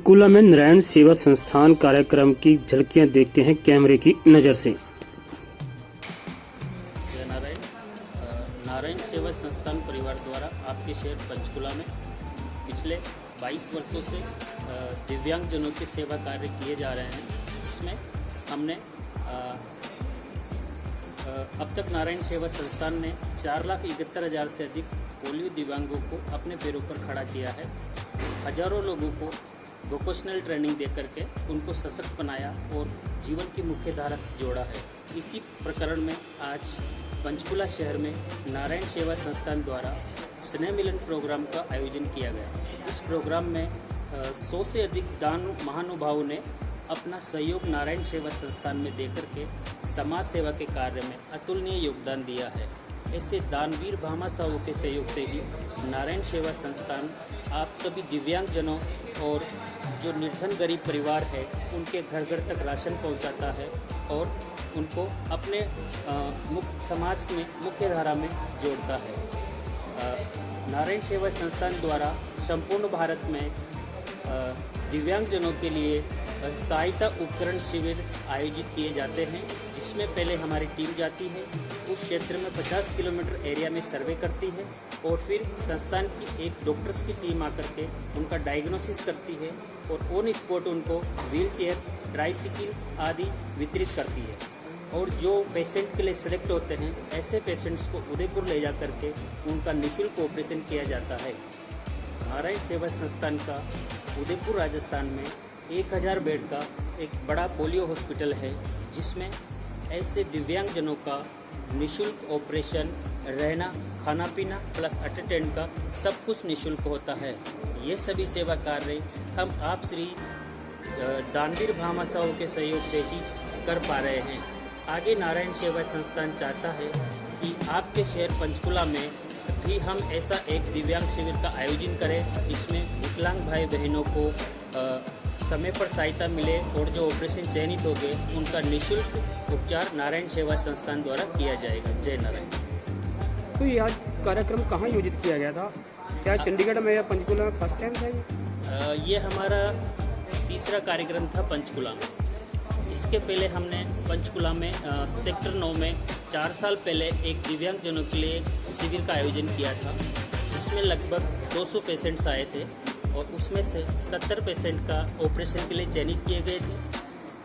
पंचकूला में नारायण सेवा संस्थान कार्यक्रम की झलकियां देखते हैं कैमरे की नज़र से। जय नारायण। नारायण सेवा संस्थान परिवार द्वारा आपके शहर पंचकूला में पिछले 22 वर्षों से दिव्यांगजनों की सेवा कार्य किए जा रहे हैं। उसमें हमने अब तक नारायण सेवा संस्थान ने 4,71,000 से अधिक पोलियो दिव्यांगों को अपने पैरों पर खड़ा किया है। हजारों लोगों को वोकेशनल ट्रेनिंग दे करके उनको सशक्त बनाया और जीवन की मुख्य धारा से जोड़ा है। इसी प्रकरण में आज पंचकूला शहर में नारायण सेवा संस्थान द्वारा स्नेह मिलन प्रोग्राम का आयोजन किया गया। इस प्रोग्राम में 100 से अधिक दान महानुभावों ने अपना सहयोग नारायण सेवा संस्थान में देकर के समाज सेवा के कार्य में अतुलनीय योगदान दिया है। ऐसे दानवीर भामाशाहों के सहयोग से ही नारायण सेवा संस्थान आप सभी दिव्यांगजनों और जो निर्धन गरीब परिवार है उनके घर घर तक राशन पहुंचाता है और उनको अपने समाज में मुख्य धारा में जोड़ता है। नारायण सेवा संस्थान द्वारा संपूर्ण भारत में दिव्यांगजनों के लिए सहायता उपकरण शिविर आयोजित किए जाते हैं, जिसमें पहले हमारी टीम जाती है, उस क्षेत्र में 50 किलोमीटर एरिया में सर्वे करती है और फिर संस्थान की एक डॉक्टर्स की टीम आकर के उनका डायग्नोसिस करती है और ऑन स्पॉट उनको व्हील चेयर, ट्राईसाइकिल आदि वितरित करती है। और जो पेशेंट के लिए सिलेक्ट होते हैं ऐसे पेशेंट्स को उदयपुर ले जा करके उनका निःशुल्क ऑपरेशन किया जाता है। नारायण सेवा संस्थान का उदयपुर राजस्थान में 1000 बेड का एक बड़ा पोलियो हॉस्पिटल है, जिसमें ऐसे दिव्यांगजनों का निःशुल्क ऑपरेशन, रहना, खाना पीना प्लस अटेंडेंट का सब कुछ निःशुल्क होता है। ये सभी सेवा कार्य हम आप श्री दानवीर भामाशाहों के सहयोग से ही कर पा रहे हैं। आगे नारायण सेवा संस्थान चाहता है कि आपके शहर पंचकूला में भी हम ऐसा एक दिव्यांग शिविर का आयोजन करें, जिसमें विकलांग भाई बहनों को समय पर सहायता मिले और जो ऑपरेशन चयनित हो गए उनका निःशुल्क उपचार नारायण सेवा संस्थान द्वारा किया जाएगा। जय नारायण। तो ये आज कार्यक्रम कहाँ आयोजित किया गया था? क्या चंडीगढ़ में या पंचकूला में फर्स्ट टाइम था ये हमारा तीसरा कार्यक्रम था पंचकूला में। इसके पहले हमने पंचकूला में सेक्टर 9 में 4 साल पहले एक दिव्यांगजनों के लिए शिविर का आयोजन किया था, जिसमें लगभग 200 पेशेंट्स आए थे और उसमें से 70 पेशेंट का ऑपरेशन के लिए चयनित किए गए थे।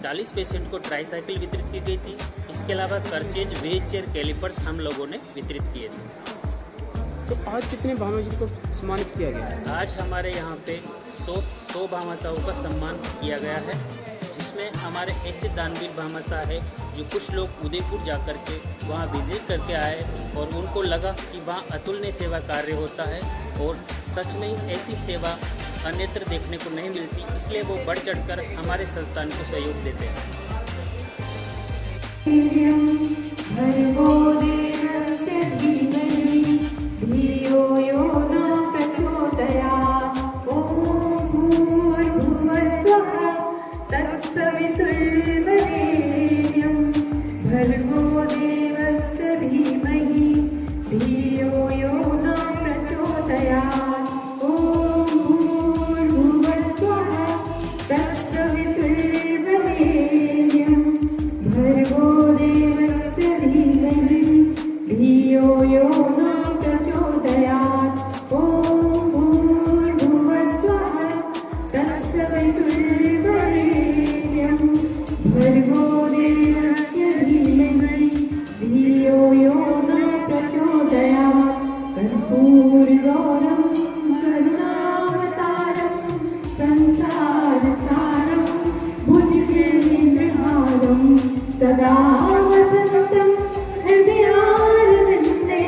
40 पेशेंट को ट्राईसाइकिल वितरित की गई थी। इसके अलावा करचेज, व्हील चेयर, कैलिपर्स हम लोगों ने वितरित किए थे। तो आज कितने भामाशाह को सम्मानित किया गया? आज हमारे यहाँ पे 100 भामाशाहों का सम्मान किया गया है, जिसमें हमारे ऐसे दानवीर भामाशाह है जो कुछ लोग उदयपुर जाकर के वहाँ विजिट करके आए और उनको लगा कि वहाँ अतुलनीय सेवा कार्य होता है और सच में ही ऐसी सेवा अन्यत्र देखने को नहीं मिलती, इसलिए वो बढ़ चढ़कर हमारे संस्थान को सहयोग देते हैं। सदा वसन्तं हृदयारविन्दे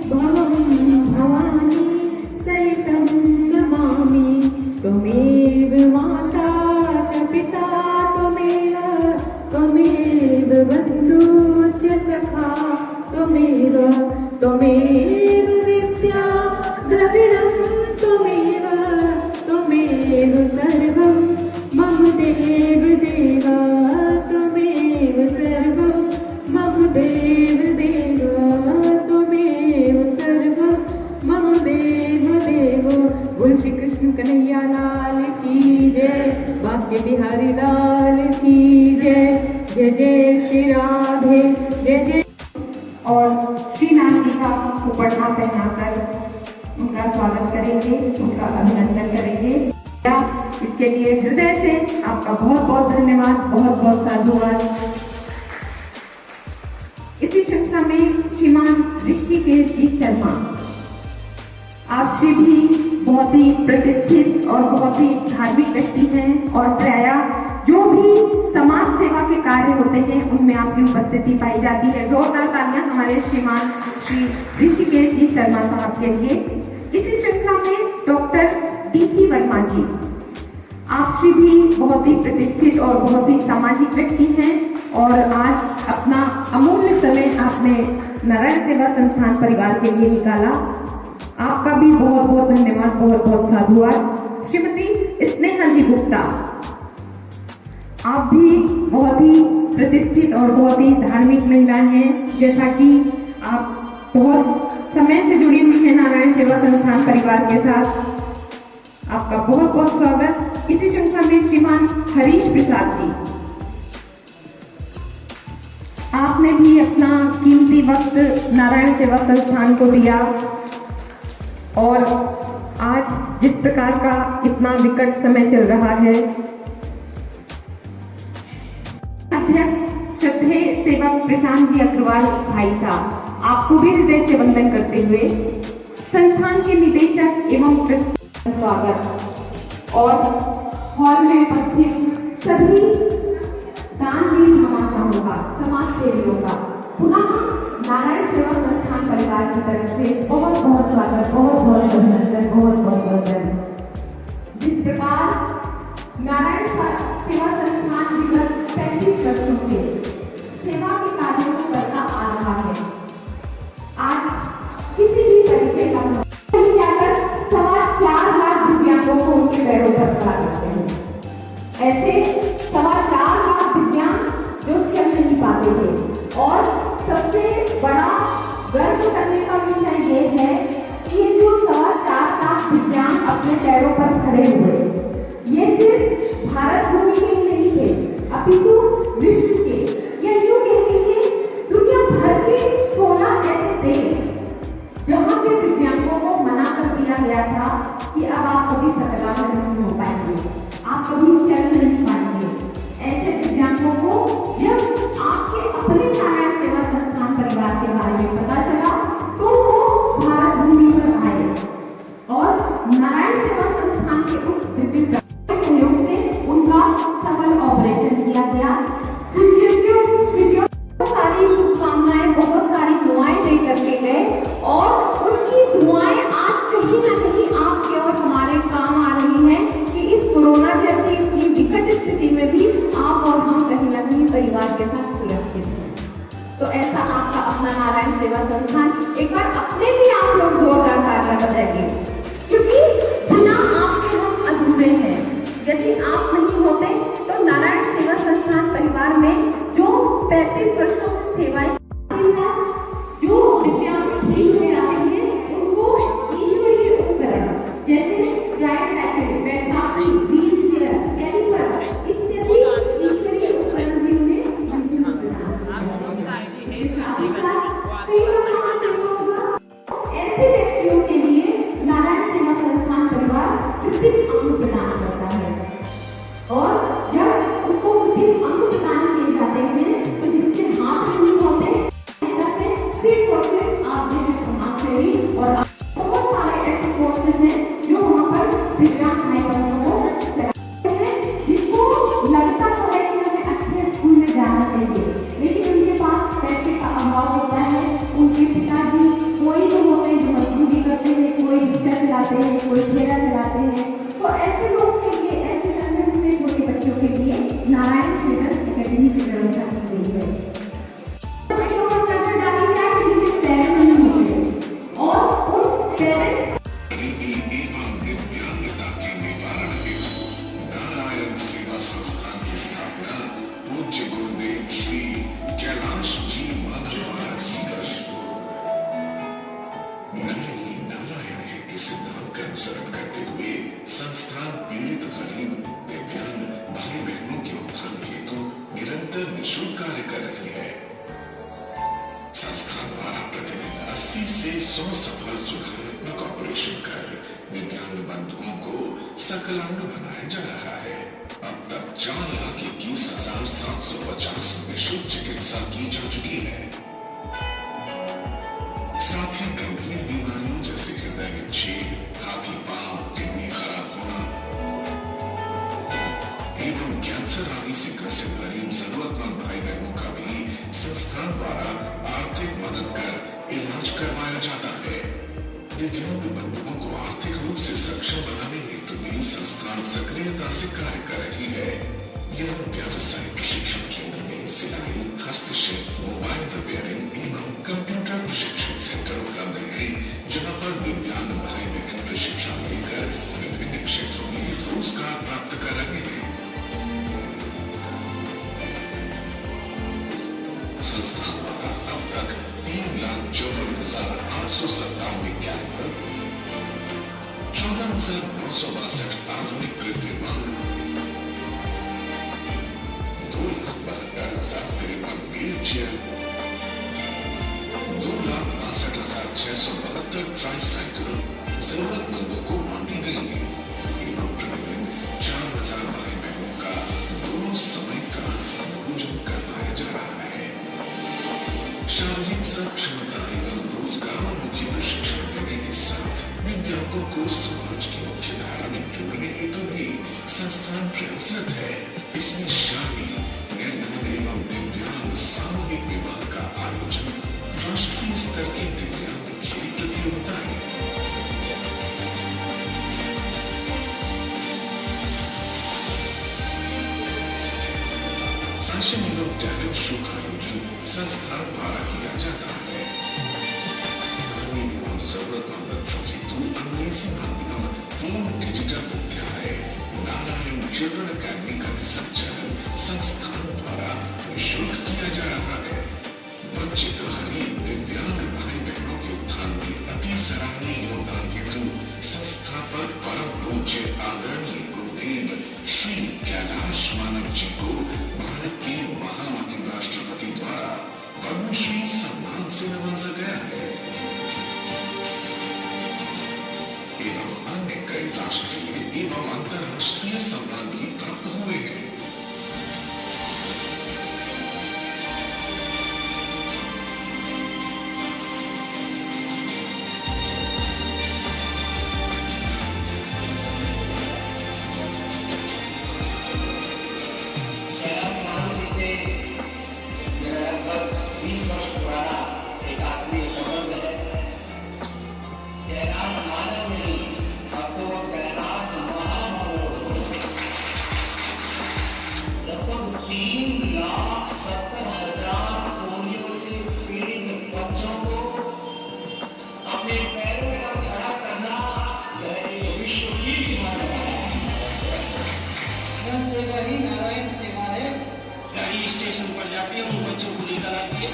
भवं भवानी सहितं नमामि। त्वमेव माता च पिता त्वमेव बन्धु च सखा त्वमेव विद्या द्रविणम् कृष्ण कन्हैया लाल की जय, बांके बिहारी लाल की जय, जय जय श्री राधे जय जय। और श्रीनाथ जी का उपढ़ा पहनाकर उनका स्वागत करेंगे, उनका अभिनंदन करेंगे। इसके लिए हृदय से आपका बहुत बहुत धन्यवाद, बहुत बहुत साधुवाद। इसी श्रृंखला में श्रीमान ऋषिकेश जी शर्मा, आप श्री भी बहुत ही प्रतिष्ठित और बहुत ही धार्मिक व्यक्ति हैं और प्रायः जो भी समाज सेवा के कार्य होते हैं उनमें आपकी उपस्थिति पाई जाती है। जोरदार तालियां हमारे श्रीमान श्री ऋषिकेश जी शर्मा साहब के लिए। इसी श्रृंखला में डॉक्टर DC वर्मा जी, आप श्री भी बहुत ही प्रतिष्ठित और बहुत ही सामाजिक व्यक्ति हैं और आज अपना अमूल्य समय आपने नारायण सेवा संस्थान परिवार के लिए निकाला। आपका भी बहुत बहुत धन्यवाद, बहुत बहुत साधुवाद। श्रीमती स्नेहा जी गुप्ता, आप भी बहुत ही प्रतिष्ठित और बहुत ही धार्मिक महिला हैं, जैसा कि आप बहुत समय से जुड़ी हुई हैं नारायण सेवा संस्थान परिवार के साथ। आपका बहुत बहुत स्वागत। इसी श्रृंखला में श्रीमान हरीश प्रसाद जी, आपने भी अपना कीमती वक्त नारायण सेवा संस्थान को दिया और आज जिस प्रकार का इतना विकट समय चल रहा है, अध्यक्ष श्रद्धेय सेवक प्रशांत जी अग्रवाल भाई साहब, आपको भी हृदय से वंदन करते हुए संस्थान के निदेशक एवं स्वागत और हॉल में उपस्थित सभी दानवीर महामानवों का, समाज सेवियों का पुनः नारायण सेवा संस्थान परिवार की तरफ से बहुत बहुत स्वागत, बहुत बहुत अभिनंदन, बहुत बहुत धन्यवाद। जिस प्रकार नारायण सेवा संस्थान विगत 35 वर्षों से सेवा के कार्यों को करता आ रहा है, आज किसी भी तरीके का जाकर 4.25 लाख दिव्यांगों को उनके पैरों पर खड़ा करते हैं। ऐसे 4.25 लाख दिव्यांग जो चल नहीं पाते थे और सबसे बड़ा गर्व करने का विषय ये है कि ये जो 4.25 लाख दिव्यांग अपने पैरों पर खड़े हुए, ये सिर्फ भारत भूमि के ही नहीं थे, अपितु विश्व के या यूं कह लीजिए दुनिया भर के 16 ऐसे देश जहां के दिव्यांगों को मना कर दिया गया था कि अब आप कभी सकलाम नहीं हो पाएंगे, आप कभी चल नहीं पाएंगे। ऐसे दिव्यांगों को जब आपके अपने नारायण सेवा संस्थान परिवार के बारे में पता चला तो वो भारत भूमि पर आए और नारायण सेवा संस्थान के उस दिव्य सहयोग से उनका सफल ऑपरेशन किया गया। बहुत सारी शुभकामनाएं, बहुत सारी दुआएं दे करके गए और उनकी दुआएं आज कहीं ना कहीं आपके और हमारे काम आ रही हैं कि इस कोरोना जैसी इतनी विकट स्थिति में भी आप और हम कहीं ना कहीं परिवार के साथ सुरक्षित हैं। तो ऐसा आपका अपना नारायण सेवा संस्थान, एक बार अपने भी आप लोग जोरदार तालियां बजाइए, क्योंकि बिना आपके हम अधूरे हैं। यदि आप नहीं होते तो नारायण सेवा संस्थान परिवार में जो 35 वर्षों से सेवाएं जो विद्यार्थी फ्री में आते हैं उनको ईश्वरीय उपकरण जैसे drive cycle, battery, wheelchair, caliper इत्यादि ईश्वरीय उपकरण भी उन्हें ऐसे व्यक्तियों के लिए नारायण सेवा संस्थान परिवार कृत्रिम अंग प्रदान करता है और जब उसको कृत्रिम अंग प्रदान किए जाते हैं तो जिसके हाथ नहीं होते सिर्फ और सिर्फ आप जैसे समाज सेवी और बहुत सारे ऐसे कोर्सेज हैं जो वहाँ पर दिव्यांग भाई बहनों को कराते हैं, जिसको लगता तो है कि हमें अच्छे स्कूल में जाना चाहिए, लेकिन उनके पास पैसे का अभाव होता है। उनके पिताजी कोई तो होते हैं जो मजदूरी करते हैं, कोई रिक्शा चलाते हैं, कोई ठेला चलाते हैं। तो ऐसे लोग के लिए, ऐसे संगठन में छोटे बच्चों के लिए नारायण चिल्ड्रंस एकेडमी की व्यवस्था की गई है। संस्थान पीड़ित गरीब दिव्यांग भाई बहनों के उत्थान हेतु निरंतर निःशुल्क कार्य कर रही है। संस्थान द्वारा प्रतिदिन 80 से 100 सफल सुधारात्मक ऑपरेशन कर दिव्यांग बंधुओं को सकलांग बनाया जा रहा है। अब तक 4,21,750 निःशुल्क चिकित्सा की जा चुकी है। साथ ही गंभीर बीमारियों जैसे हृदय विच्छेद, हाथी पांव, किडनी खराब होना एवं कैंसर आदि से ग्रसित गरीब जरूरतमंद भाई बहनों का भी संस्थान द्वारा आर्थिक मदद कर इलाज करवाया जाता है। दिव्यांग बंधुओं को आर्थिक रूप से सक्षम बनाने हेतु भी संस्थान सक्रियता से कार्य कर रही है। यह व्यावसायिक प्रशिक्षण केंद्र में सिलाई, हस्तशिल्प, मोबाइल रिपेयरिंग एवं कंप्यूटर प्रशिक्षण सेंटर उपलब्ध है, जहां पर दिव्यांग भाई बहन प्रशिक्षण लेकर विभिन्न क्षेत्रों में रोजगार प्राप्त कर रहे हैं। संस्थान द्वारा अब तक 3,54,897 कैंपर, 14,962 आधुनिक कृत्रिम, 2,72,053 व्हील चेयर, 2,62,672 ट्राइसाइकिल जरूरतमंदों को बांटी गई है एवं प्रतिदिन 4,000 भाई बहनों का दोनों समय का भोजन करवाया जा रहा है। शारीरिक सक्षमता एवं रोजगारोन्मुखी प्रशिक्षण देने के साथ दिव्यांगों को समाज की मुख्य धारा में जोड़ने हेतु भी संस्थान प्रयासरत है। इसमें शादी, निर्धन एवं दिव्यांग सामूहिक विवाह का आयोजन, राष्ट्रीय स्तर की दिव्यांग खेल प्रतियोगिताएं, फैशन एवं टैलेंट शो का आयोजन संस्थान द्वारा किया जाता है। गरीब एवं जरूरतमंद बच्चों हेतु अंग्रेजी माध्यम पूर्ण डिजिटल विद्यालय नारायण चिल्ड्रन अकेडमी का भी संचालन संस्थान द्वारा निःशुल्क किया जा रहा है। वंचित गरीब दिव्यांग भाई बहनों के उत्थान में अति सराहनीय योगदान हेतु संस्थापक परम पूज्य आदरणीय गुरुदेव श्री कैलाश मानव जी को भारत के महामहिम राष्ट्रपति द्वारा पद्मश्री सम्मान से नवाजा गया है एवं अन्य कई राष्ट्रीय एवं अंतर्राष्ट्रीय सम्मान भी प्राप्त हुए हैं। स्टेशन पर जाती है, उन बच्चों को लेकर आती है,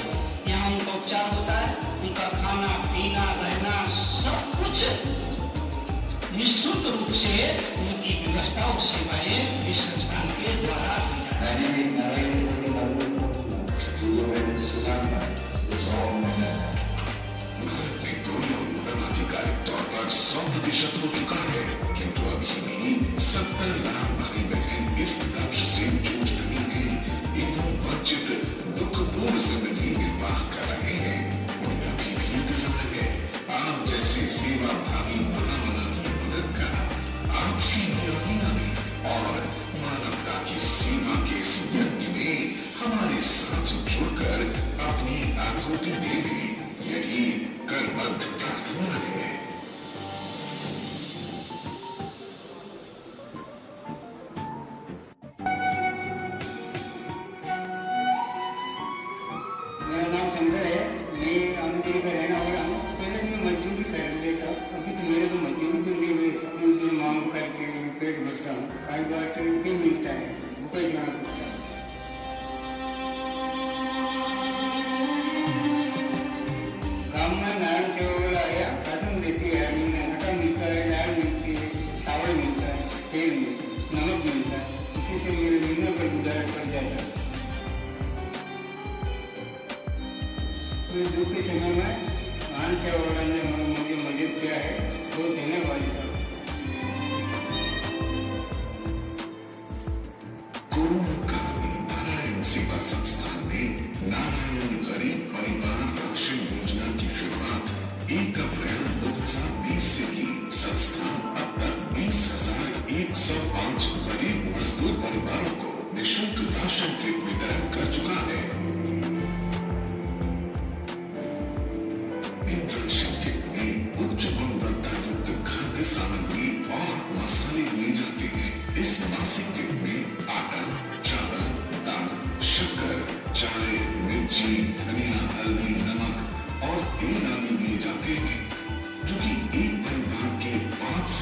यहाँ उनका उपचार होता है, उनका खाना पीना रहना सब कुछ निःशुल्क रूप से उनकी व्यवस्था और सेवाएं इस संस्थान के द्वारा की जाती आधिकारिक तौर पर 100% हो चुका है, किंतु अभी भी 70 लाख भाई बहन इस लक्ष्य से जूझ रही हैं एवं वंचित दुखपूर्ण जिंदगी निर्वाह कर रहे हैं। उनका भी इंतजार है आप जैसे सेवा भावी महामना की मदद का। आप आज्ञा में और मानवता की सेवा के इस यज्ञ में हमारे साथ जुड़कर अपनी आहुति देवे, यही करबद्ध प्रार्थना है। मेरा नाम शंकर है।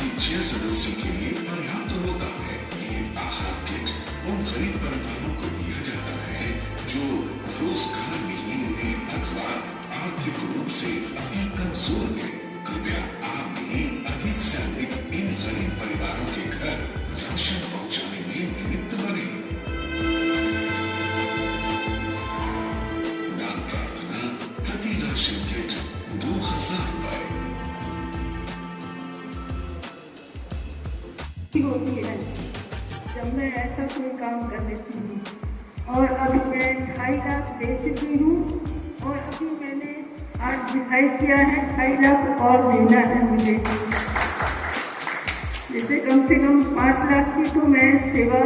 से 6 सदस्यों के लिए पर्याप्त होता है। ये आहार किट उन गरीब परिवारों को दिया जाता है जो रोजगार विहीन हैं अथवा आर्थिक रूप से अति कमजोर हैं। कृपया आप भी अधिक से अधिक इन गरीब परिवारों के घर राशन पहुंचाने में निमित्त बने। दान प्रार्थना प्रति राशन किट 2000 रुपए। होती है जब मैं ऐसा कोई काम कर लेती हूँ। और अभी मैं 2.5 लाख दे चुकी हूँ और अभी मैंने आज डिसाइड किया है 2.5 लाख और देना है मुझे। जैसे कम से कम 5 लाख की तो मैं सेवा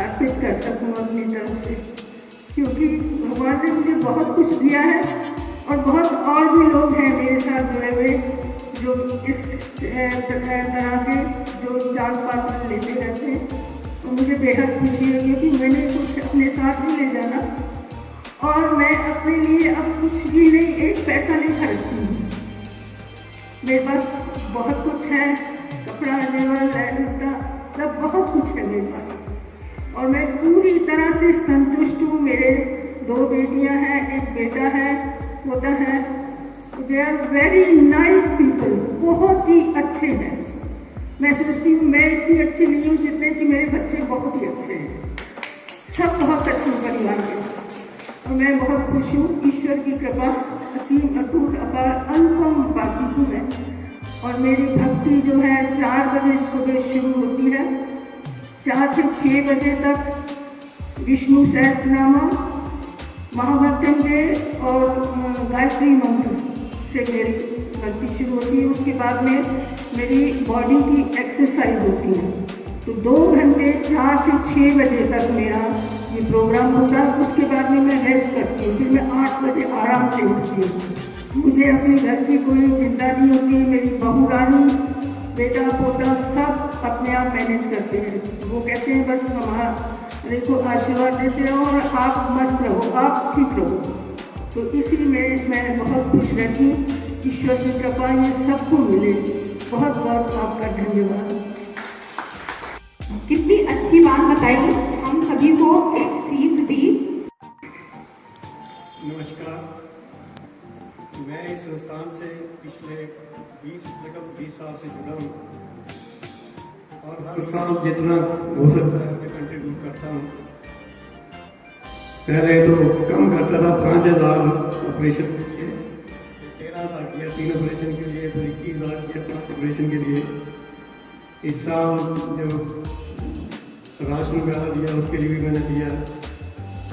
अर्पित कर सकूँ अपनी तरफ से, क्योंकि भगवान ने मुझे बहुत कुछ दिया है और बहुत और भी लोग हैं मेरे साथ जुड़े हुए जो इस तरह के जो जान पात्र लेते रहते हैं। तो मुझे बेहद खुशी है क्योंकि मैंने कुछ अपने साथ ही ले जाना और मैं अपने लिए अब कुछ भी नहीं, एक पैसा नहीं खर्चती हूँ। मेरे पास बहुत कुछ है, कपड़ा जेवर लैंटा सब बहुत कुछ है मेरे पास और मैं पूरी तरह से संतुष्ट हूँ। मेरे 2 बेटियाँ हैं, 1 बेटा है, पोता है। They are very nice people, बहुत ही अच्छे हैं। मैं सोचती हूँ मैं इतनी अच्छी नहीं हूँ जितने कि मेरे बच्चे बहुत ही अच्छे हैं। सब बहुत अच्छे परिवार के और मैं बहुत खुश हूँ। ईश्वर की कृपा असीम अटूट अपार अनुपम पाती हूँ मैं। और मेरी भक्ति जो है 4 बजे सुबह शुरू होती है, 4 से 6 बजे तक विष्णु सहस्त्रनाम, महामृत्युंजय और गायत्री मंत्र से मेरी भक्ति शुरू होती है। उसके बाद में मेरी बॉडी की एक्सरसाइज होती है। तो 2 घंटे 4 से 6 बजे तक मेरा ये प्रोग्राम होता है। उसके बाद में मैं रेस्ट करती हूँ, फिर मैं 8 बजे आराम से उठती हूँ। मुझे अपने घर की कोई चिंता नहीं होती। मेरी बहू रानी, बेटा पोता सब अपने आप मैनेज करते हैं। वो कहते हैं बस हमारे को आशीर्वाद देते रहो और आप मस्त रहो, आप ठीक रहो। तो इसी में मैं बहुत खुश रहती हूँ। ईश्वर की कृपा ये सबको मिले। बहुत बहुत आपका धन्यवाद। कितनी अच्छी बात बताई, हम सभी को एक सीख दी। नमस्कार, मैं इस संस्थान से पिछले 20 साल से जुड़ा हूँ और हर साल जितना हो सकता है मैं कंट्रीब्यूट करता हूँ। पहले तो कम करता था, 5000 ऑपरेशन के लिए, 13,000 किया 3 ऑपरेशन के लिए, तो 21,000 किया 5 ऑपरेशन के लिए। इस साल जो राशन वगैरह दिया उसके लिए भी मैंने दिया।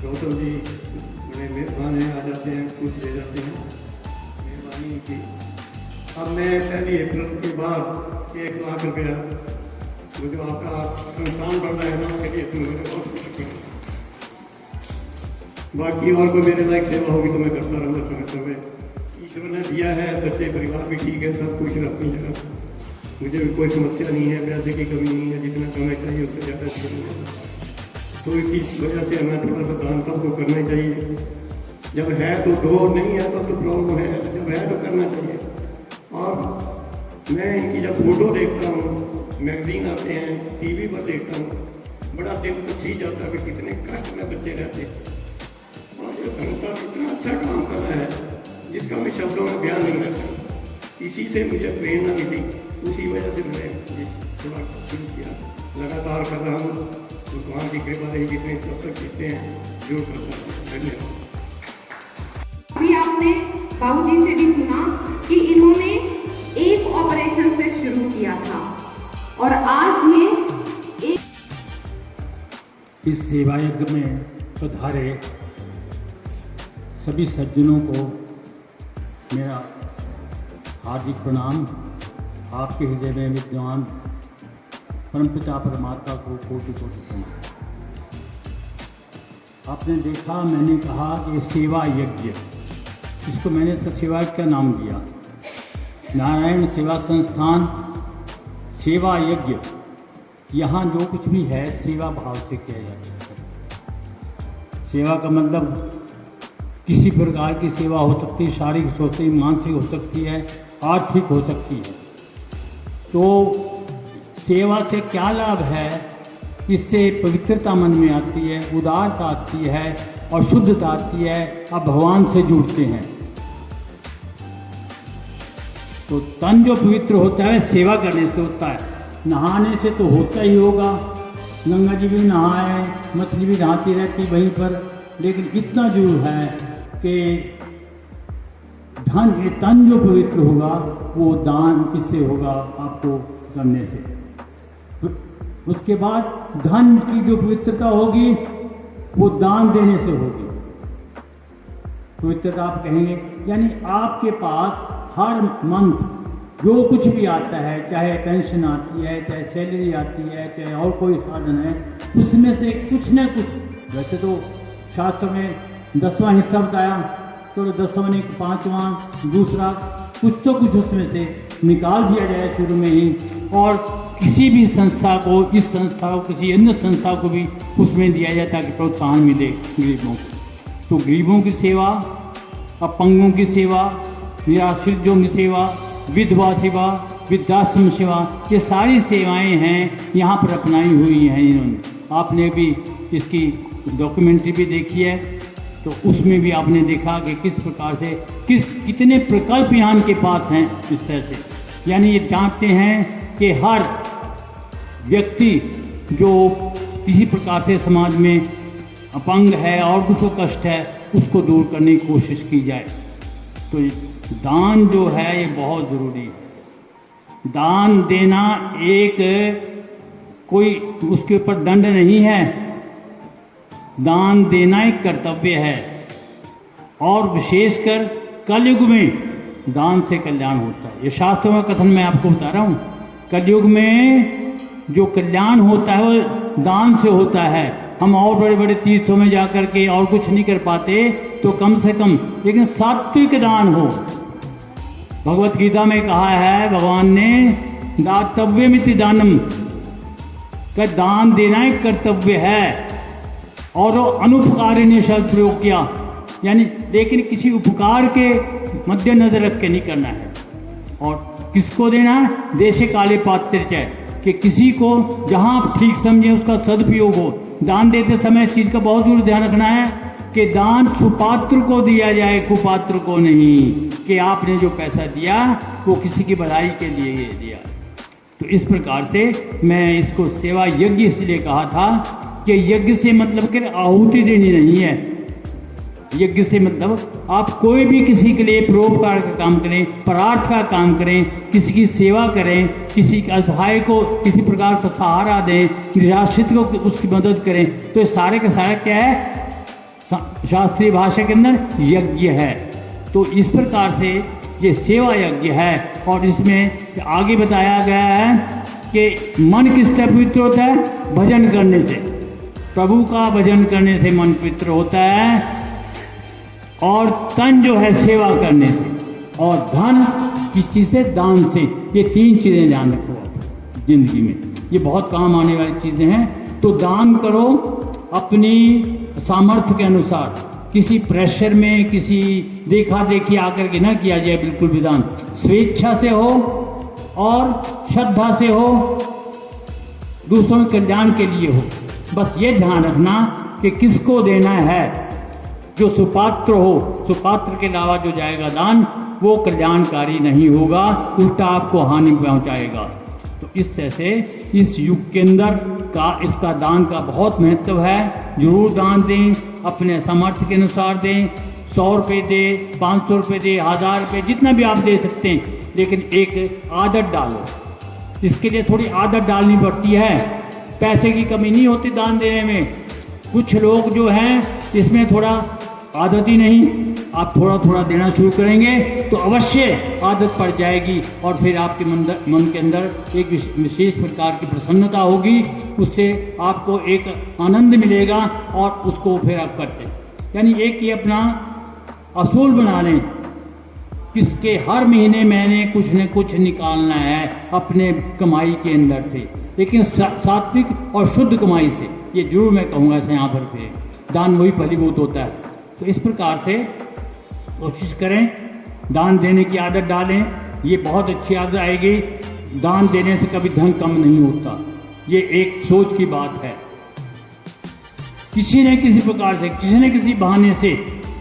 गौतम जी बड़े मेहरबान हैं, आ जाते हैं, कुछ दे जाते हैं, मेहरबानी की। अब मैं 1 अप्रैल के बाद 1 लाख रुपया जो आपका संस्थान बढ़ रहा है ना, उसके लिए मुझे बहुत शुक्र है। बाकी और कोई मेरे लायक सेवा होगी तो मैं करता रहूँगा समय समय। ईश्वर ने दिया है, बच्चे परिवार भी ठीक है, सब कुछ है अपनी जगह। मुझे भी कोई समस्या नहीं है, पैसे की कमी नहीं है, जितना कमाई चाहिए उससे ज़्यादा चाहिए। तो इसी वजह से हमें थोड़ा सा दान सबको करना चाहिए। जब है तो दो, नहीं है तो प्रॉब्लम है, जब है तो करना चाहिए। और मैं इनकी जब फोटो देखता हूँ, मैगजीन आते हैं, टीवी पर देखता हूँ, बड़ा दिल को छी जाता है कि कितने कष्ट में बच्चे रहते हैं। और ये संस्था इतना अच्छा काम कर रहा है जिसका मैं शब्दों में बयान नहीं कर सकता। इसी से मुझे प्रेरणा मिली, उसी वजह से मैंने थोड़ा शुरू किया, लगातार कर रहा हूँ। भगवान की कृपा रही, जितने तब तक जीते हैं जो करता हूँ। धन्यवाद। अभी आपने बाबूजी से भी सुना कि इन्होंने एक ऑपरेशन से शुरू किया था और आज ये एक इस सेवा यज्ञ में पधारे सभी सज्जनों को मेरा हार्दिक प्रणाम। आपके हृदय में विद्यमान परमपिता परमात्मा को कोटि कोटि प्रणाम। आपने देखा, मैंने कहा कि सेवा यज्ञ, इसको मैंने सेवा का नाम दिया। नारायण सेवा संस्थान सेवा यज्ञ, यहाँ जो कुछ भी है सेवा भाव से किया जाता है। सेवा का मतलब किसी प्रकार की सेवा हो सकती है, शारीरिक हो सकती है, मानसिक हो सकती है, आर्थिक हो सकती है। तो सेवा से क्या लाभ है? इससे पवित्रता मन में आती है, उदारता आती है और शुद्धता आती है। अब भगवान से जुड़ते हैं तो तन जो पवित्र होता है सेवा करने से होता है। नहाने से तो होता ही होगा, गंगा जी भी नहाए, मछली भी नहाती रहती वहीं पर, लेकिन इतना जरूर है कि ये तन जो पवित्र होगा वो दान किससे होगा? आपको करने से। उसके बाद धन की जो पवित्रता होगी वो दान देने से होगी। पवित्रता आप कहेंगे यानी आपके पास हर मंथ जो कुछ भी आता है, चाहे पेंशन आती है, चाहे सैलरी आती है, चाहे और कोई साधन है, उसमें से कुछ न कुछ, वैसे तो शास्त्र में 10वां हिस्सा बताया, तो 10वां नहीं 5वां दूसरा कुछ तो कुछ उसमें से निकाल दिया जाए शुरू में ही, और किसी भी संस्था को, इस संस्था को, किसी अन्य संस्था को भी उसमें दिया जाए ताकि प्रोत्साहन मिले गरीबों को। तो गरीबों की सेवा, अपंगों की सेवा, निराश्रितों की सेवा, विधवा सेवा, वृद्धाश्रम सेवा, ये सारी सेवाएं हैं यहाँ पर अपनाई हुई हैं इन्होंने। आपने भी इसकी डॉक्यूमेंट्री भी देखी है तो उसमें भी आपने देखा कि किस प्रकार से कितने प्रकल्प यहाँ के पास हैं इस तरह से। यानी ये जानते हैं कि हर व्यक्ति जो किसी प्रकार से समाज में अपंग है और दूसरों को कष्ट है उसको दूर करने की कोशिश की जाए। तो दान जो है ये बहुत ज़रूरी है। दान देना एक कोई उसके ऊपर दंड नहीं है, दान देना एक कर्तव्य है। और विशेषकर कलयुग में दान से कल्याण होता है। ये शास्त्रों का कथन मैं आपको बता रहा हूँ। कलयुग में जो कल्याण होता है वो दान से होता है। हम और बड़े बड़े तीर्थों में जाकर के और कुछ नहीं कर पाते तो कम से कम लेकिन सात्विक दान हो। भगवत गीता में कहा है भगवान ने दातव्यमिति दानम, का दान देना एक कर्तव्य है और अनुपकारी ने शब्द प्रयोग किया, यानी लेकिन किसी उपकार के मद्देनजर रख के नहीं करना है। और किसको देना है? देशे काले पात्र चाहे कि किसी को जहां आप ठीक समझे उसका सदुपयोग हो। दान देते समय इस चीज का बहुत जरूर ध्यान रखना है कि दान सुपात्र को दिया जाए, कुपात्र को नहीं, कि आपने जो पैसा दिया वो किसी की भलाई के लिए दिया। तो इस प्रकार से मैं इसको सेवा यज्ञ इसलिए कहा था कि यज्ञ से मतलब कि आहुति देनी नहीं है। यज्ञ से मतलब आप कोई भी किसी के लिए परोपकार का काम करें, परार्थ का काम करें, किसी की सेवा करें, किसी असहाय को किसी प्रकार का सहारा दें, निराश्रित को उसकी मदद करें, तो ये सारे के सारे क्या है? शास्त्रीय भाषा के अंदर यज्ञ है। तो इस प्रकार से ये सेवा यज्ञ है। और इसमें आगे बताया गया है कि मन किस तरह पवित्र होता है? भजन करने से। प्रभु का भजन करने से मन पवित्र होता है। और तन जो है सेवा करने से, और धन किस चीज़ से? दान से। ये तीन चीज़ें ध्यान रखो आप जिंदगी में, ये बहुत काम आने वाली चीज़ें हैं। तो दान करो अपनी सामर्थ्य के अनुसार, किसी प्रेशर में, किसी देखा देखी आकर के ना किया जाए, बिल्कुल भी दान स्वेच्छा से हो और श्रद्धा से हो, दूसरों के कल्याण के लिए हो। बस ये ध्यान रखना कि किसको देना है। जो सुपात्र हो, सुपात्र के अलावा जो जाएगा दान वो कल्याणकारी नहीं होगा, उल्टा आपको हानि पहुंचाएगा। तो इस तरह से इस युग के अंदर का इसका दान का बहुत महत्व है। जरूर दान दें, अपने सामर्थ्य के अनुसार दें। 100 रुपये दे, 500 रुपये दे, 1000 रुपये, जितना भी आप दे सकते हैं, लेकिन एक आदत डालो। इसके लिए थोड़ी आदत डालनी पड़ती है। पैसे की कमी नहीं होती दान देने में। कुछ लोग जो हैं इसमें थोड़ा आदत ही नहीं, आप थोड़ा थोड़ा देना शुरू करेंगे तो अवश्य आदत पड़ जाएगी और फिर आपके मन के अंदर एक विशेष प्रकार की प्रसन्नता होगी। उससे आपको एक आनंद मिलेगा और उसको फिर आप करते हैं। यानी एक ये अपना असूल बना लें, किसके हर महीने मैंने कुछ न कुछ निकालना है अपने कमाई के अंदर से, लेकिन सात्विक और शुद्ध कमाई से। ये जरूर मैं कहूँगा इसे यहाँ पर फिर दान वही फलीभूत होता है। तो इस प्रकार से कोशिश करें, दान देने की आदत डालें, ये बहुत अच्छी आदत आएगी। दान देने से कभी धन कम नहीं होता। ये एक सोच की बात है। किसी न किसी प्रकार से, किसी न किसी बहाने से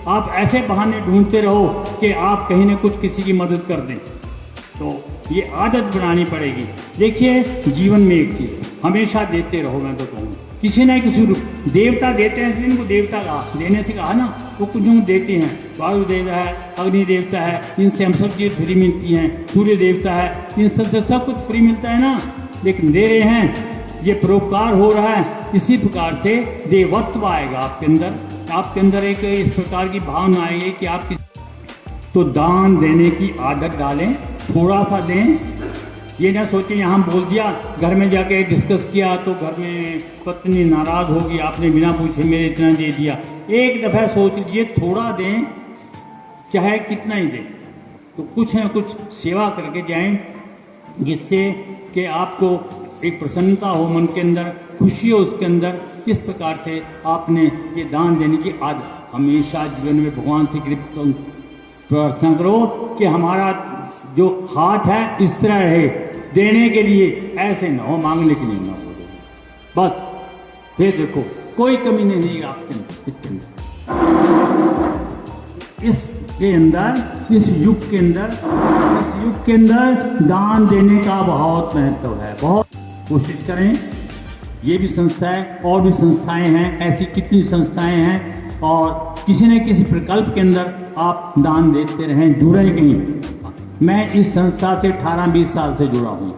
आप ऐसे बहाने ढूंढते रहो कि आप कहीं न कुछ किसी की मदद कर दें, तो ये आदत बनानी पड़ेगी। देखिए, जीवन में एक चीज़ हमेशा देते रहो। मैं तो कहूँ किसी न किसी रूप, देवता देते हैं इसलिए इनको देवता कहा, देने से कहा ना, वो कुछ हम देते हैं। वायु देवता है, अग्नि देवता है, इनसे हम सब चीज़ फ्री मिलती हैं। सूर्य देवता है, इन सबसे सब कुछ फ्री मिलता है ना, लेकिन दे रहे हैं, ये परोपकार हो रहा है। इसी प्रकार से देवत्व आएगा आपके अंदर, आपके अंदर एक इस प्रकार की भावना आएगी कि आप तो दान देने की आदत डालें, थोड़ा सा दें। ये ना सोचें यहाँ बोल दिया, घर में जाके डिस्कस किया तो घर में पत्नी नाराज़ होगी, आपने बिना पूछे मेरे इतना दे दिया। एक दफ़ा सोच लीजिए, थोड़ा दें, चाहे कितना ही दें, तो कुछ न कुछ सेवा करके जाएं, जिससे कि आपको एक प्रसन्नता हो मन के अंदर, खुशी हो उसके अंदर। इस प्रकार से आपने ये दान देने की आदत हमेशा जीवन में भगवान से प्रार्थना करो कि हमारा जो हाथ है इस तरह रहे देने के लिए, ऐसे न हो मांगने के लिए न हो। बस फिर देखो कोई कमी नहीं है आपके अंदर, इसके अंदर, इस युग के अंदर दान देने का बहुत महत्व है। बहुत कोशिश करें। ये भी संस्था है, और भी संस्थाएं हैं, ऐसी कितनी संस्थाएं हैं, और किसी न किसी प्रकल्प के अंदर आप दान देते रहें, जुड़े कहीं। मैं इस संस्था से 18-20 साल से जुड़ा हूँ।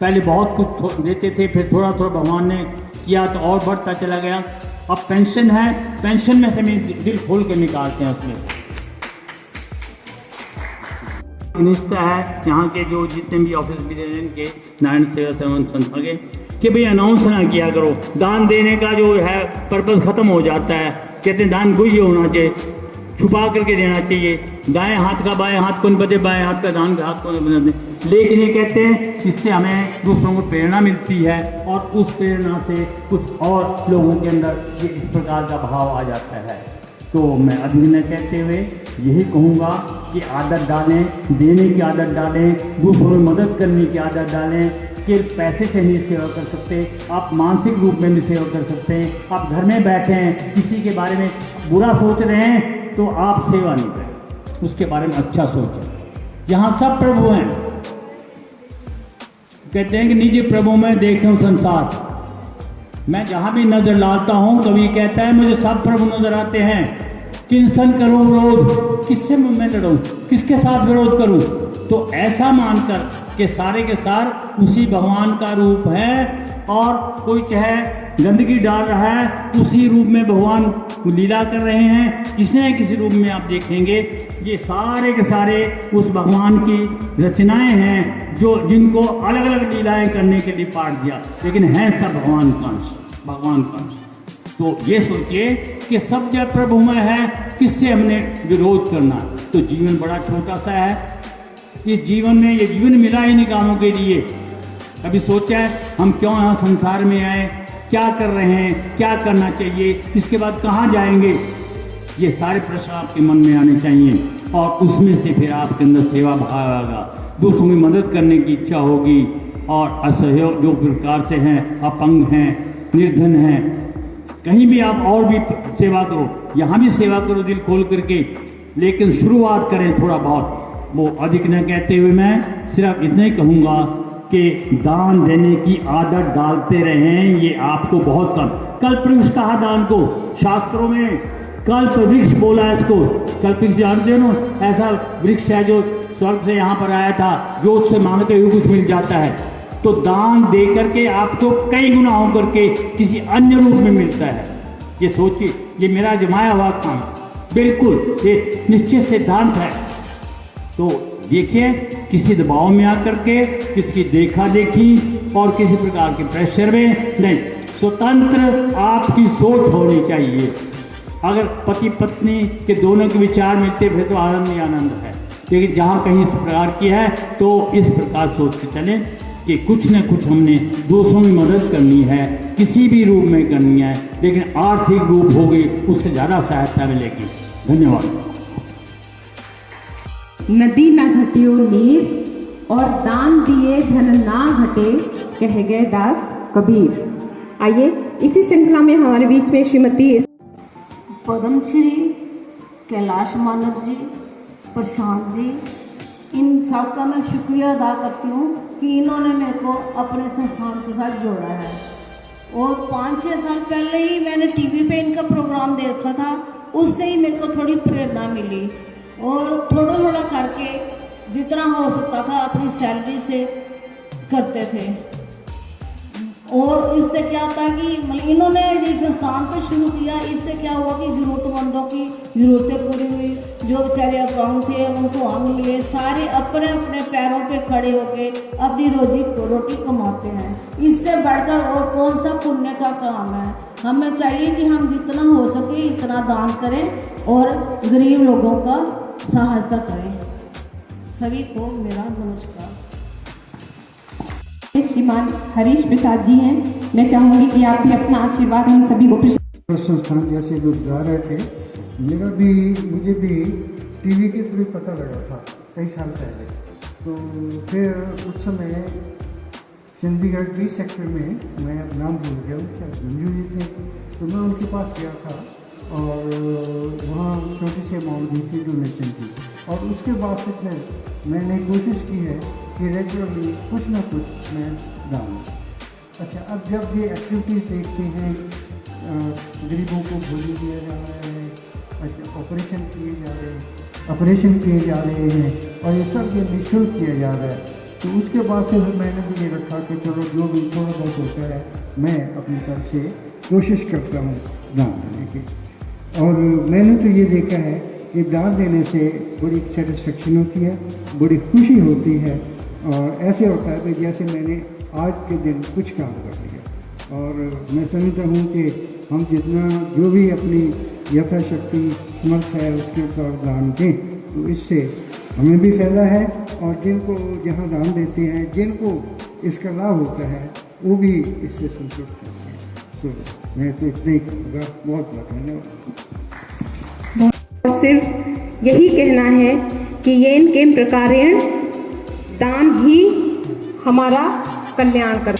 पहले बहुत कुछ देते थे, फिर थोड़ा थोड़ा भगवान ने किया तो और बढ़ता चला गया। अब पेंशन है, पेंशन में से मैं दिल खोल के निकालते हैं उसमें से। निष्ठा है यहाँ के जो जितने भी ऑफिस भी हैं इनके नारायण सेवा संस्था के, कि भाई अनाउंस ना किया करो, दान देने का जो है पर्पस खत्म हो जाता है। कहते हैं दान गुह्य होना चाहिए, छुपा करके देना चाहिए। दाएं हाथ का बाएं हाथ को नहीं पता, बाएं हाथ का दान हाथ को नहीं बताते। लेकिन ये कहते हैं इससे हमें दूसरों को प्रेरणा मिलती है, और उस प्रेरणा से कुछ और लोगों के अंदर ये इस प्रकार का भाव आ जाता है। तो मैं अधिक न कहते हुए यही कहूँगा कि आदत डालें, देने की आदत डालें, दूसरों में मदद करने की आदत डालें। कि पैसे से नहीं सेवा कर सकते, आप मानसिक रूप में भी सेवा कर सकते हैं। आप घर में बैठे हैं, किसी के बारे में बुरा सोच रहे हैं तो आप सेवा नहीं करें, उसके बारे में अच्छा सोचें। यहाँ सब प्रभु हैं, कहते हैं कि निज प्रभु में देखूं संसार। मैं जहाँ भी नजर लाता हूँ, कभी कहता है मुझे सब प्रभु नजर आते हैं। किनसन करूँ विरोध, किससे मैं लड़ूं, किसके साथ विरोध करूं? तो ऐसा मानकर कि सारे के सार उसी भगवान का रूप है, और कोई चाहे गंदगी डाल रहा है, उसी रूप में भगवान लीला कर रहे हैं। किसी न किसी रूप में आप देखेंगे ये सारे के सारे उस भगवान की रचनाएं हैं, जो जिनको अलग अलग लीलाएं करने के लिए पाठ दिया, लेकिन हैं सब भगवान का अंश, भगवान का अंश। तो ये सोचिए कि सब जब प्रभु में है, किससे हमने विरोध करना? तो जीवन बड़ा छोटा सा है। इस जीवन में, ये जीवन मिला ही नहीं कामों के लिए। कभी सोचा है हम क्यों यहाँ संसार में आए, क्या कर रहे हैं, क्या करना चाहिए, इसके बाद कहाँ जाएंगे? ये सारे प्रश्न आपके मन में आने चाहिए, और उसमें से फिर आपके अंदर सेवा भाव आएगा, दूसरों की मदद करने की इच्छा होगी। और असहयोग जो प्रकार से हैं, अपंग हैं, निर्धन हैं, कहीं भी आप और भी सेवा करो, यहाँ भी सेवा करो दिल खोल करके, लेकिन शुरुआत करें थोड़ा बहुत। वो अधिक न कहते हुए मैं सिर्फ इतना ही कहूँगा कि दान देने की आदत डालते रहें, ये आपको बहुत कम। कल्प वृक्ष कहा दान को, शास्त्रों में कल्प वृक्ष बोला है इसको। कल्प वृक्ष जानते हो ना, ऐसा वृक्ष है जो स्वर्ग से यहाँ पर आया था, जो उससे मांगते हुए कुछ मिल जाता है। तो दान दे करके आपको कई गुना हो करके किसी अन्य रूप में मिलता है। ये सोचिए, ये मेरा जमाया हुआ काम, बिल्कुल ये निश्चित सिद्धांत है। तो देखिए, किसी दबाव में आकर के, किसकी देखा देखी और किसी प्रकार के प्रेशर में नहीं, स्वतंत्र आपकी सोच होनी चाहिए। अगर पति पत्नी के दोनों के विचार मिलते फिर तो आनंद ही आनंद है, लेकिन जहाँ कहीं इस प्रकार की है तो इस प्रकार सोच के चलें कि कुछ न कुछ हमने दूसरों की मदद करनी है, किसी भी रूप में करनी है, लेकिन आर्थिक रूप होगी उससे ज़्यादा सहायता मिलेगी। धन्यवाद। नदी न घटियो नीर, और दान दिए धन ना घटे, कह गए दास कबीर। आइए इसी श्रृंखला में हमारे बीच में श्रीमती पद्मश्री कैलाश मानव जी, प्रशांत जी, इन सबका मैं शुक्रिया अदा करती हूँ कि इन्होंने मेरे को अपने संस्थान के साथ जोड़ा है। और 5-6 साल पहले ही मैंने टीवी पे इनका प्रोग्राम देखा था, उससे ही मेरे को थोड़ी प्रेरणा मिली और थोड़ा थोड़ा करके जितना हो सकता था अपनी सैलरी से करते थे। और इससे क्या था कि मतलब इन्होंने जिस संस्थान को शुरू किया, इससे क्या हुआ कि ज़रूरतमंदों की ज़रूरतें पूरी हुई, जो बेचारे अकाउंट थे उनको वहाँ मिले, सारे अपने अपने पैरों पे खड़े होके अपनी रोटी कमाते हैं। इससे बढ़कर और कौन सा पुण्य का काम है। हमें चाहिए कि हम जितना हो सके इतना दान करें और गरीब लोगों का सहायता करें। सभी को मेरा नमस्कार। श्रीमान हरीश प्रसाद जी हैं, मैं चाहूंगी कि आप भी अपना आशीर्वाद हम सभी को। संस्थान जैसे लोग जा रहे थे, मुझे भी टीवी के थ्रू पता लगा था कई साल पहले। तो फिर उस समय चंडीगढ़ 20 सेक्टर में, मैं अब नाम भूल गया हूँ, क्या मंजू जी थे, तो मैं उनके पास गया था और वहाँ छोटी सी अमाउंट दी थी, डोनेशन की। और उसके बाद से फिर मैंने कोशिश की है कि रेगुलरली कुछ ना कुछ मैं डालूँ। अच्छा, अब जब ये एक्टिविटीज़ देखते हैं, गरीबों को भोजन दिया जा रहा है, अच्छा ऑपरेशन किए जा रहे हैं और ये सब ये निःशुल्क किया जा रहा है, तो उसके बाद से मैंने भी ये रखा कि चलो जो भी थोड़ा बहुत होता है मैं अपनी तरफ से कोशिश करता हूँ दान देने की। और मैंने तो ये देखा है कि दान देने से बड़ी सेटिस्फेक्शन होती है, बड़ी खुशी होती है और ऐसे होता है कि जैसे मैंने आज के दिन कुछ काम कर लिया। और मैं समझता हूँ कि हम जितना जो भी अपनी यथाशक्ति समर्थ है उसके ऊपर दान दें तो इससे हमें भी फायदा है और जिनको जहाँ दान देते हैं, जिनको इसका लाभ होता है, वो भी इससे संतुष्ट होते हैं। तो मैं तो इतना ही कहूँगा। बहुत बहुत धन्यवाद। सिर्फ यही कहना है कि ये इनके प्रकारेण दान ही हमारा कल्याण कर।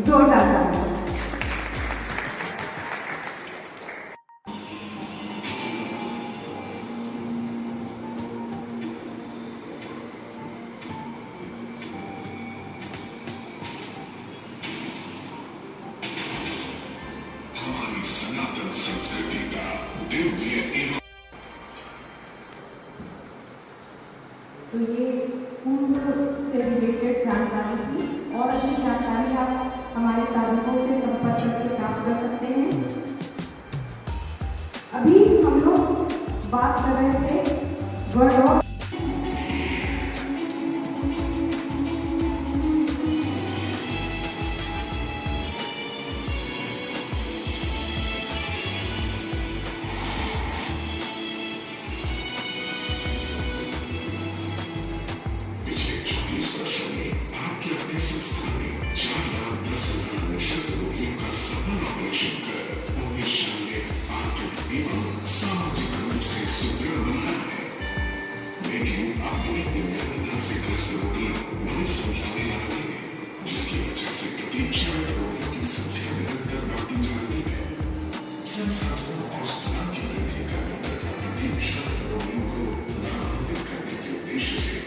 जोरदार ताली। हमारी सनातन संस्कृति का दिव्य एवं तो ये पूर्व से रिलेटेड जानकारी थी और अधिक जानकारी आप हमारे साधकों से संपर्क करके प्राप्त कर सकते हैं। अभी हम लोग बात कर रहे थे वर्ड ऑफ एवं सामाजिक रूप से सुदृढ़ बनाना है। लेकिन अपनी दिव्यांगता से ग्रस्त रोगी बड़ी संख्या में आ रहे हैं, जिसकी वजह से प्रतीक्षा में रोगियों की संख्या निरंतर बढ़ती जा रही है। संसाधनों और सुधार की वृद्धि करने तथा प्रतीक्षारत रोगियों को लाभान्वित करने के उद्देश्य से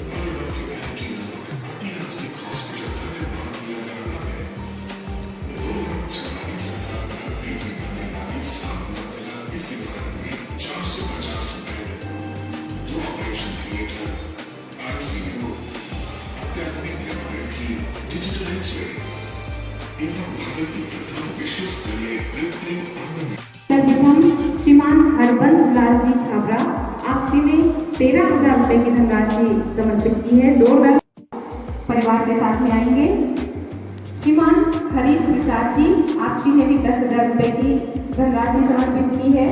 वर्ल्ड ऑफ ह्यूमैनिटी नामक अत्याधुनिक हॉस्पिटल का निर्माण किया जा रहा है। 2,40,000 फीट में बनने वाली 7 मंजिला इस इमारत में 450 बेड, 2 ऑपरेशन थिएटर, ICU, अत्याधुनिक लेबोरेटरी, डिजिटल एक्सरे एवं भारत की प्रथम विश्व स्तरीय कृत्रिम अंग सर्वप्रथम श्रीमान हरबंस लाल जी छाबड़ा आप श्री ने 13,000 रुपए की धनराशि समर्पित की है। जोरदार परिवार के साथ में आएंगे। श्रीमान हरीश प्रसाद जी आप श्री ने भी 10,000 रुपए की धनराशि समर्पित की है।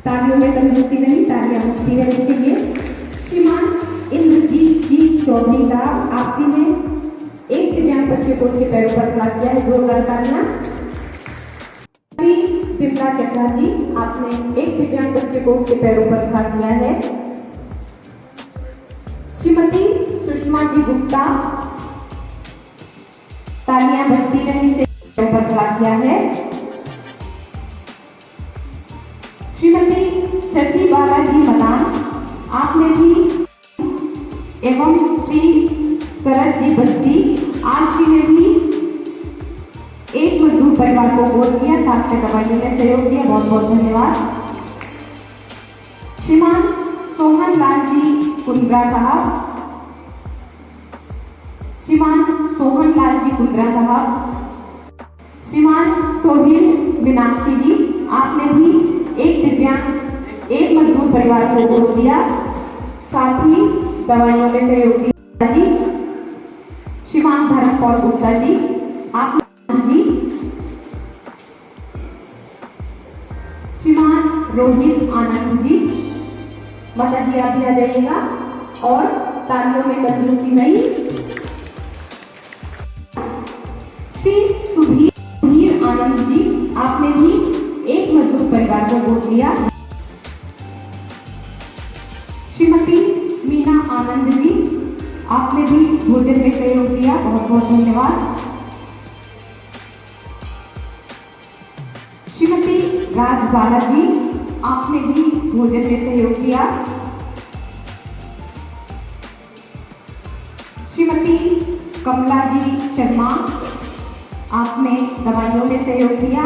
तालियों में तंदुरुस्ती नहीं, तालियां बजती है इसके लिए। श्रीमान इंद्रजीत जी चौधरी साहब आप श्री ने एक दिव्यांग बच्चे को उसके पैरों पर खड़ा किया है। जोरदार तालियां। बिमला चड्ढा जी आपने एक दिव्यांग बच्चे को उसके पैरों पर खड़ा किया है। श्रीमती सुषमा जी गुप्ता तालियां बजती रहनी चाहिए, पैरों पर खड़ा किया है। श्रीमती शशि बालाजी मदान आपने भी एवं श्री शरद जी बस्ती आज श्री ने भी एक मजदूर परिवार को गोद दिया, साथ में दवाइयों में सहयोग दिया। बहुत बहुत धन्यवाद। श्रीमान सोहन लाल जी कुंद्रा साहब, श्रीमान सोहन लाल जी कुंद्रा साहब, श्रीमान सोहिल मीनाक्षी जी आपने भी एक दिव्यांग एक मजदूर परिवार को गोद दिया, साथ ही दवाइयों में सहयोग दिया जी। श्रीमान धर्मपाल गुप्ता जी आप जी, श्रीमान रोहित आनंद जी, माता जी आप भी आ जाइएगा और तालियों में तंदुरुस्ती नहीं। श्री सुधीर आनंद जी आपने भी एक मजदूर परिवार को गोद दिया। श्रीमती मीना आनंद जी आपने भी भोजन में सहयोग दिया। बहुत बहुत धन्यवाद। श्रीमती राज बालाजी आपने भी भोजन में सहयोग किया। श्रीमती कमला जी शर्मा आपने दवाइयों में सहयोग किया।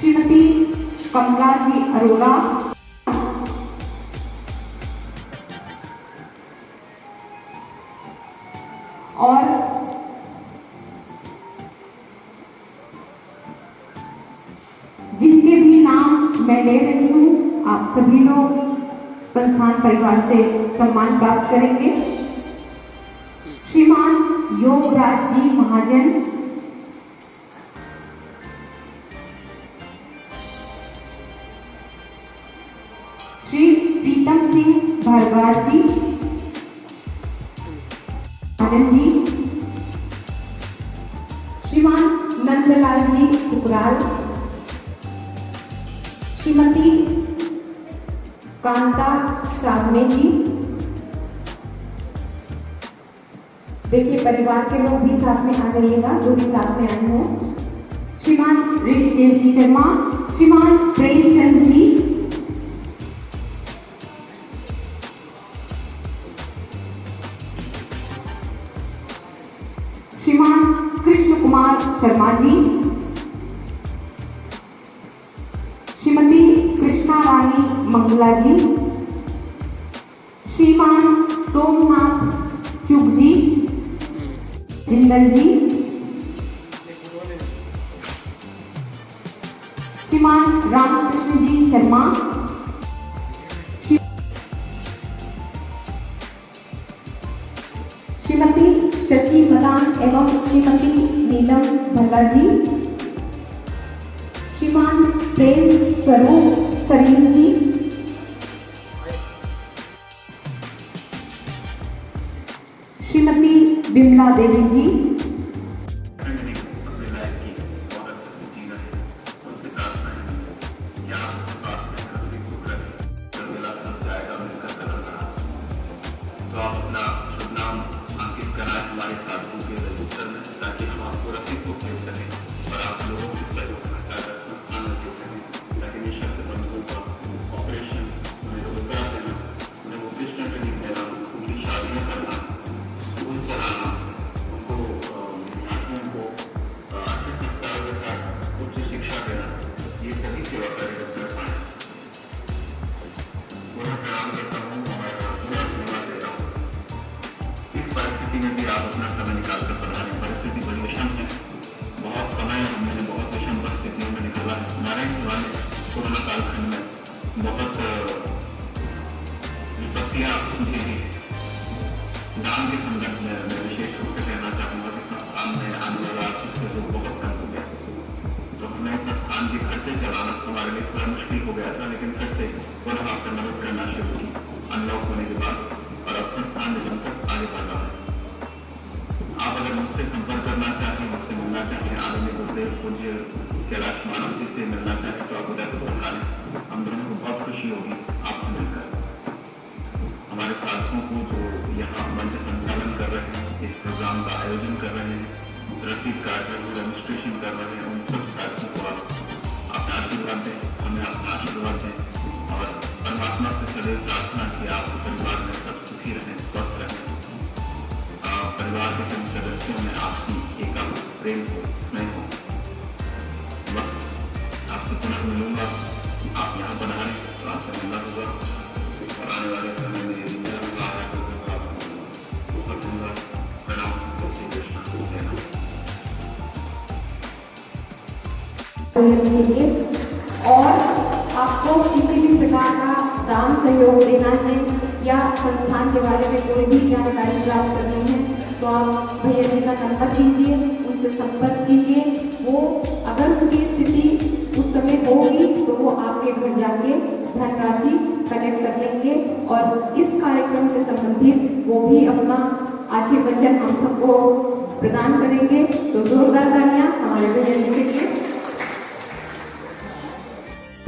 श्रीमती कमला जी अरोड़ा और जिनके भी नाम मैं ले रही हूँ आप सभी लोग संस्थान परिवार से सम्मान प्राप्त करेंगे। श्रीमान योगराज जी महाजन, श्री प्रीतम सिंह भारद्वाज जी महाजन जी, श्रीमान नंदलाल जी कुकराल, श्रीमती कांता साधने जी। देखिए परिवार के लोग भी साथ में आ जाइएगा, जो भी साथ में आए हों। श्रीमान ऋषिकेश जी शर्मा, श्रीमान प्रेमचंद जी, श्रीमान कृष्ण कुमार शर्मा जी, श्रीमती कृष्णा रानी मंगला जी, श्रीमान सोमनाथ चुग जी, जिंदल जी, श्रीमान रामकृष्ण जी शर्मा, श्रीमती शशि मदान एवं श्रीमती नीलम भल्ला जी, श्रीमान प्रेम स्वरूप करीम जी, श्रीमती बिमला देवी जी, मुश्किल हो गया था, लेकिन फिर से पुनः आपका मदद करना शुरू की अनलॉक होने के बाद, और अब संस्थान निरंतर आगे बढ़ रहा है। आप अगर मुझसे संपर्क करना चाहें, मुझसे मिलना चाहें, आदरणीय गुरुदेव पूज्य कैलाश मानव जी से मिलना चाहें तो आप उदयपुर बुला लें। हम दोनों को बहुत खुशी होगी आपसे मिलकर। हमारे साथियों को जो यहाँ मंच संचालन कर रहे हैं, इस प्रोग्राम का आयोजन कर रहे हैं, रसीद काट रहे हैं, रजिस्ट्रेशन कर रहे हैं, उन सब साथियों को आप अपना आशीर्वाद दें, हमें अपना आशीर्वाद दें, और परमात्मा से सदैव प्रार्थना कि आपके परिवार में सब सुखी रहें, स्वस्थ रहें, परिवार के सभी सदस्यों में आपसी एका प्रेम हो, स्नेह हो। बस आपसे पुनः मिलूंगा, आप यहाँ बना रहे तो आपसे मिलना होगा, और आने वाले समय में यदि मेरा विवाह है तो मैं आपसे मिलूंगा। प्रणाम, श्री कृष्ण। और आपको किसी भी प्रकार का दान सहयोग देना है या संस्थान के बारे में कोई भी जानकारी प्राप्त करनी है तो आप भैया जी का नंबर कीजिए, उनसे संपर्क कीजिए। वो अगर उसकी स्थिति उस समय होगी तो वो आपके घर जाके धनराशि कलेक्ट कर लेंगे और इस कार्यक्रम से संबंधित वो भी अपना आशीर्वचन हम सबको प्रदान करेंगे। तो जोरदार तालियां हमारे भैया जी के लिए।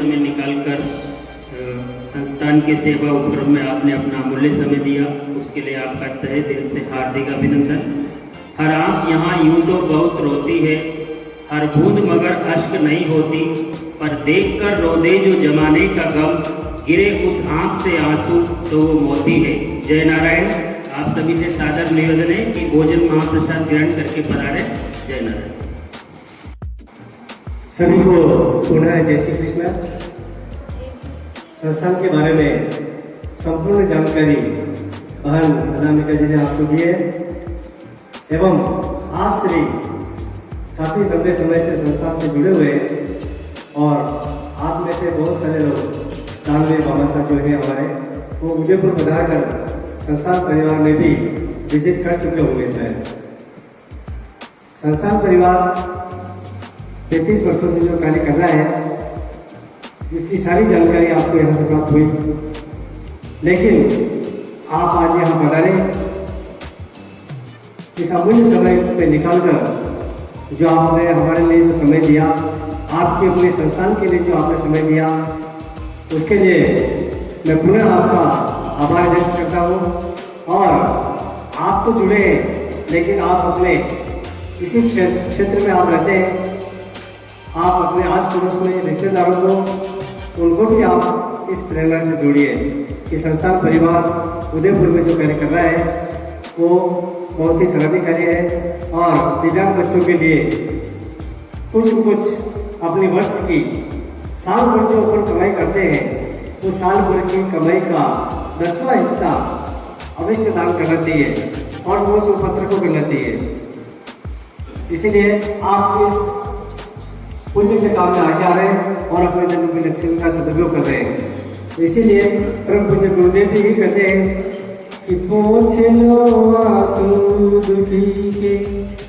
में निकालकर संस्थान के सेवा उपक्रम में आपने अपना अमूल्य समय दिया, उसके लिए आपका तहे दिल से हार्दिक अभिनंदन। हर आंख यहाँ यूं तो बहुत रोती है, हर बूंद मगर अश्क नहीं होती, पर देखकर रो दे जो जमाने का गम, गिरे उस आंख से आंसू तो वो मोती है। जय नारायण। आप सभी से सादर निवेदन है कि भोजन महाप्रसाद ग्रहण करके पधारे। जय नारायण। सभी को पुनः जय श्री कृष्ण। संस्थान के बारे में संपूर्ण जानकारी बहन अनामिका जी ने आपको दी है, एवं आप श्री काफी लंबे समय से संस्थान से जुड़े हुए हैं, और आप में से बहुत सारे लोग दानवे बाबा साहब जो है हमारे, वो उदयपुर पधार कर संस्थान परिवार में भी विजिट कर चुके होंगे शायद। संस्थान परिवार 33 वर्षों से जो कार्य कर रहा है, इतनी सारी जानकारी आपको यहाँ से प्राप्त हुई, लेकिन आप आज यहाँ पधारे, इस अमूल्य समय पे निकालकर जो आपने हमारे लिए जो समय दिया, आपके अपने संस्थान के लिए जो आपने समय दिया, उसके लिए मैं पुनः आपका आभार व्यक्त करता हूँ। और आप तो जुड़े हैं, लेकिन आप अपने इसी क्षेत्र में आप रहते हैं, आप अपने आस पड़ोस में रिश्तेदारों को, उनको भी आप इस प्रेरणा से जोड़िए कि संस्थान परिवार उदयपुर में जो कार्य कर रहा है वो बहुत ही सराहनीय कार्य है, और दिव्यांग बच्चों के लिए कुछ अपनी वर्ष की साल भर जो अपन कमाई करते हैं, उस साल भर की कमाई का 10वां हिस्सा अवश्य दान करना चाहिए, और वो सुपत्र को करना चाहिए। इसीलिए आप इस पुण्य के काम में आगे आ रहे हैं और अपने जन्म की लक्ष्मी का सदुपयोग कर रहे हैं। तो इसीलिए परम पूज्य गुरुदेव भी यही कहते हैं कि पोंछ लो आंसू दुखी के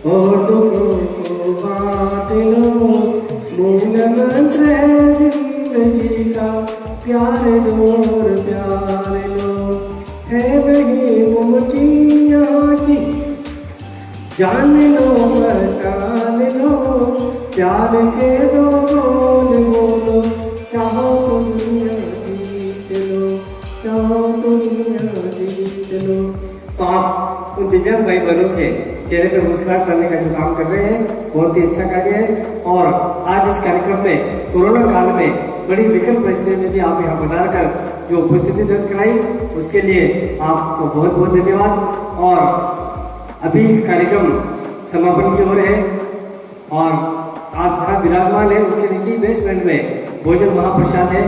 और दुखों को बांट लो, मूल मंत्र है जिंदगी का प्यार दो और प्यार लो, है नहीं मुमकिन की जान लो पहचान लो, प्यार के दो बोल बोलो, चाहो तो दुनिया जीत लो, चाहो तो दुनिया जीत लो। तो आप उन दिव्यांग भाई बहनों के चेहरे पर मुस्कुराहट करने का जो काम कर रहे हैं, बहुत ही अच्छा कार्य है। और आज इस कार्यक्रम में कोरोना काल में बड़ी विकट परिस्थिति में भी आप यहाँ पधार कर जो उपस्थिति दर्ज कराई, उसके लिए आपको बहुत बहुत धन्यवाद। और अभी कार्यक्रम समापन की ओर है, और आप जहाँ विराजमान है उसके नीचे बेसमेंट में भोजन महाप्रसाद है,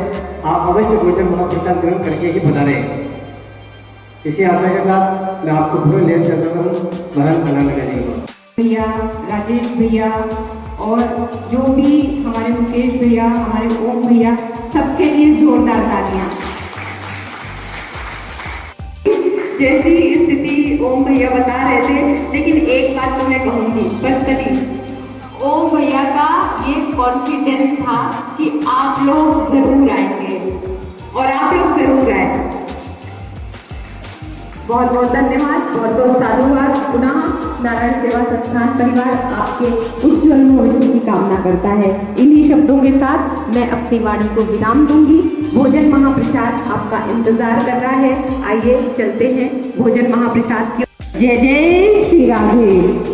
आप अवश्य भोजन महाप्रसाद ग्रहण करके ही पधारें। इसी आशा के साथ मैं आपको पूरे लेन चलता हूँ बहन अनामिका जी को। भैया, राजेश भैया, और जो भी हमारे मुकेश भैया, हमारे ओम भैया, सबके लिए जोरदार तालियां। जैसी स्थिति ओम भैया बता रहे थे, लेकिन एक बात तो मैं कहूंगी पर्सनली, ओम भैया का ये कॉन्फिडेंस था कि आप लोग जरूर आएंगे और आप लोग जरूर आए। बहुत बहुत धन्यवाद, बहुत बहुत साधुवाद। पुनः नारायण सेवा संस्थान परिवार आपके उज्जवल भविष्य की कामना करता है। इन्हीं शब्दों के साथ मैं अपनी वाणी को विराम दूंगी। भोजन महाप्रसाद आपका इंतजार कर रहा है। आइए चलते हैं भोजन महाप्रसाद की। जय जय श्री राधे।